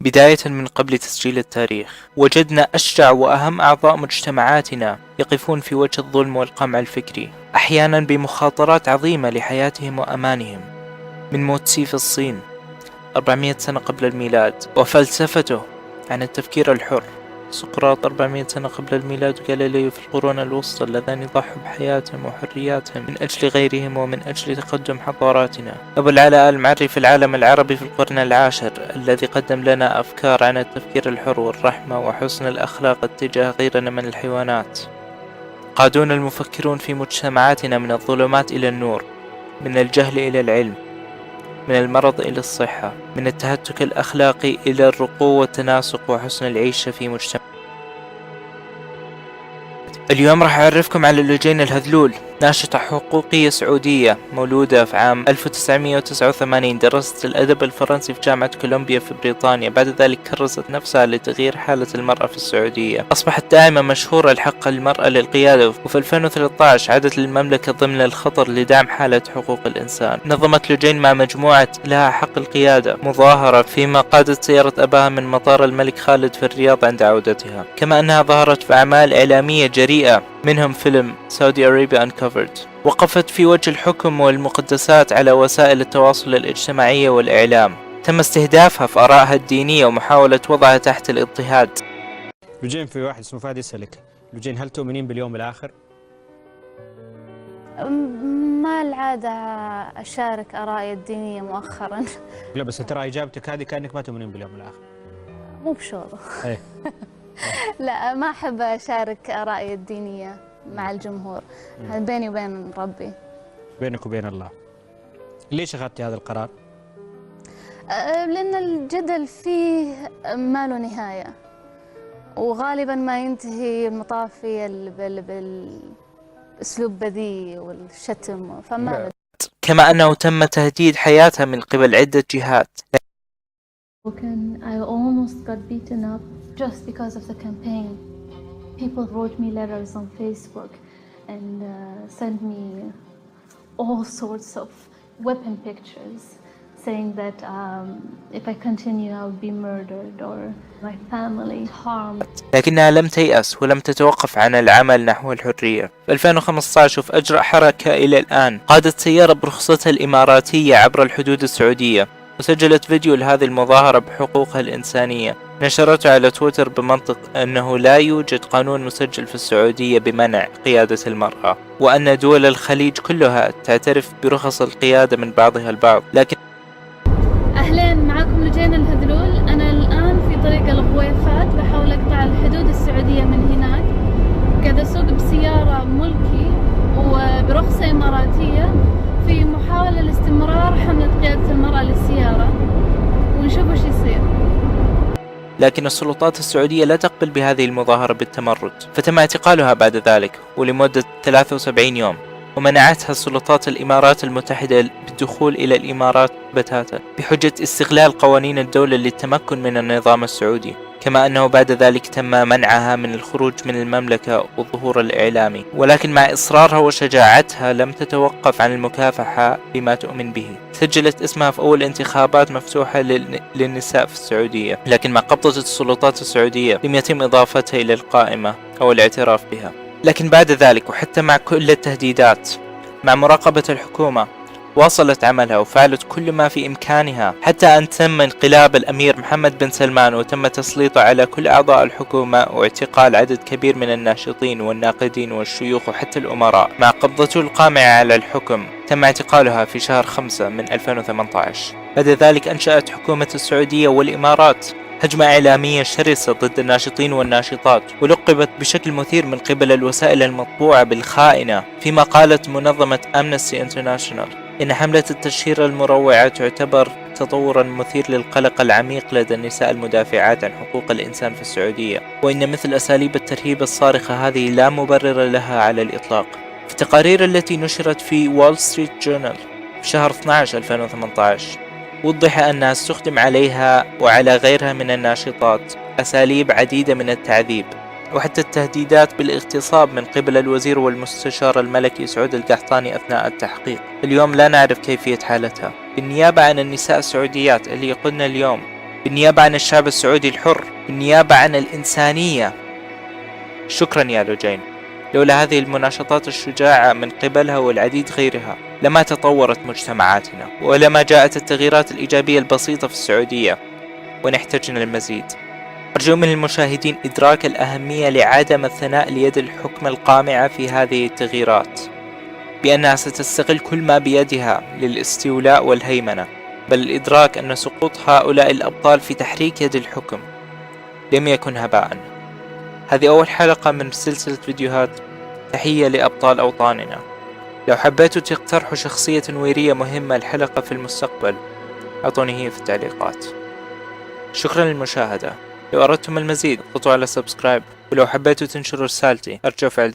بداية من قبل تسجيل التاريخ وجدنا أشجع وأهم أعضاء مجتمعاتنا يقفون في وجه الظلم والقمع الفكري، أحيانا بمخاطرات عظيمة لحياتهم وأمانهم، من موتسي في الصين 400 سنة قبل الميلاد وفلسفته عن التفكير الحر، سقراط 400 سنة قبل الميلاد، وغاليليو في القرون الوسطى اللذان ضحوا بحياتهم وحرياتهم من أجل غيرهم ومن أجل تقدم حضاراتنا، أبو العلاء المعري في العالم العربي في القرن العاشر الذي قدم لنا أفكار عن التفكير الحر والرحمة وحسن الأخلاق اتجاه غيرنا من الحيوانات. قادونا المفكرون في مجتمعاتنا من الظلمات إلى النور، من الجهل إلى العلم، من المرض إلى الصحة، من التهتك الأخلاقي إلى الرقو والتناسق وحسن العيشة في مجتمع. اليوم راح أعرفكم على لوجين الهذلول، ناشطة حقوقية سعودية مولودة في عام 1989، درست الأدب الفرنسي في جامعة كولومبيا في بريطانيا، بعد ذلك كرست نفسها لتغيير حالة المرأة في السعودية، أصبحت دائما مشهورة لحق المرأة للقيادة، وفي 2013 عادت للمملكة ضمن الخطر لدعم حالة حقوق الإنسان. نظمت لوجين مع مجموعة لها حق القيادة مظاهرة فيما قادت سيارة أباها من مطار الملك خالد في الرياض عند عودتها، كما أنها ظهرت في أعمال إعلامية جريئة منهم فيلم سعودي أرابيا أنكفرد. وقفت في وجه الحكم والمقدسات على وسائل التواصل الاجتماعي والإعلام، تم استهدافها في آرائها الدينية ومحاولة وضعها تحت الاضطهاد. لوجين، في واحد اسمه فهد يسألك، لوجين هل تؤمنين باليوم الآخر؟ ما العادة أشارك آرائي الدينية مؤخرا. لا بس ترى إجابتك هذه كأنك ما تؤمنين باليوم الآخر. مو بشورة. ايه لا، ما أحب أشارك آرائي الدينية مع الجمهور، بيني وبين ربي. بينك وبين الله. ليش أخذتي هذا القرار؟ لأن الجدل فيه ما له نهاية، وغالبا ما ينتهي المطاف فيه بالأسلوب بذيء والشتم، فما كما أنه تم تهديد حياتها من قبل عدة جهات. I almost got beaten up just because of the campaign. People wrote me letters on Facebook and sent me all sorts of weapon pictures saying that if I continue I'll be murdered or my family harmed. لكنها لم تيأس ولم تتوقف عن العمل نحو الحرية. في 2015 وفي أجرأ حركة إلى الآن، قادت سيارة برخصتها الإماراتية عبر الحدود السعودية، وسجلت فيديو لهذه المظاهرة بحقوقها الإنسانية، نشرته على تويتر بمنطق أنه لا يوجد قانون مسجل في السعودية بمنع قيادة المرأة، وأن دول الخليج كلها تعترف برخص القيادة من بعضها البعض. لكن أهلين، معكم لوجين الهذلول. أنا الآن في طريق الغويفات بحاول أقطع الحدود السعودية من هناك، قاعدة أسوق بسيارة ملكي وبرخصة إماراتية في محاولة لاستمرار حملة قيادة المرأة للسيارة، ونشوف وش يصير. لكن السلطات السعودية لا تقبل بهذه المظاهرة بالتمرد، فتم اعتقالها بعد ذلك ولمدة 73 يوم، ومنعتها السلطات الإمارات المتحدة بالدخول إلى الإمارات بتاتا بحجة استغلال قوانين الدولة للتمكن من النظام السعودي، كما أنه بعد ذلك تم منعها من الخروج من المملكة والظهور الإعلامي. ولكن مع إصرارها وشجاعتها لم تتوقف عن المكافحة بما تؤمن به. سجلت اسمها في أول انتخابات مفتوحة للنساء في السعودية، لكن مع قبضة السلطات السعودية لم يتم إضافتها إلى القائمة أو الاعتراف بها. لكن بعد ذلك وحتى مع كل التهديدات، مع مراقبة الحكومة، واصلت عملها وفعلت كل ما في إمكانها حتى أن تم انقلاب الأمير محمد بن سلمان، وتم تسليطه على كل أعضاء الحكومة واعتقال عدد كبير من الناشطين والناقدين والشيوخ وحتى الأمراء. مع قبضته القامعة على الحكم تم اعتقالها في شهر 5 من 2018. بعد ذلك أنشأت حكومة السعودية والإمارات هجمة إعلامية شرسة ضد الناشطين والناشطات، ولقبت بشكل مثير من قبل الوسائل المطبوعة بالخائنة، فيما قالت منظمة أمنستي انترناشونال إن حملة التشهير المروعة تعتبر تطورا مثير للقلق العميق لدى النساء المدافعات عن حقوق الإنسان في السعودية، وإن مثل أساليب الترهيب الصارخة هذه لا مبرر لها على الإطلاق. في التقارير التي نشرت في وول ستريت جورنال في شهر 12 2018 وضح أنها استخدم عليها وعلى غيرها من الناشطات أساليب عديدة من التعذيب وحتى التهديدات بالاغتصاب من قبل الوزير والمستشار الملكي سعود القحطاني أثناء التحقيق. اليوم لا نعرف كيفية حالتها. بالنيابة عن النساء السعوديات اللي يقودن اليوم بالنيابة عن الشعب السعودي الحر، بالنيابة عن الإنسانية. شكرا يا لجين. لولا هذه المناشطات الشجاعة من قبلها والعديد غيرها لما تطورت مجتمعاتنا، ولما جاءت التغييرات الإيجابية البسيطة في السعودية، ونحتاجنا المزيد. أرجو من المشاهدين إدراك الأهمية لعدم الثناء ليد الحكم القامعة في هذه التغييرات، بأنها ستستغل كل ما بيدها للاستيلاء والهيمنة، بل الإدراك أن سقوط هؤلاء الأبطال في تحريك يد الحكم لم يكن هباء. هذه أول حلقة من سلسلة فيديوهات تحية لأبطال أوطاننا. لو حبيتوا تقترحوا شخصية تنويرية مهمة الحلقة في المستقبل أعطوني هي في التعليقات. شكرا للمشاهدة. لو أردتم المزيد اضغطوا على سبسكرايب، ولو حبيتوا تنشروا رسالتي أرجو فعل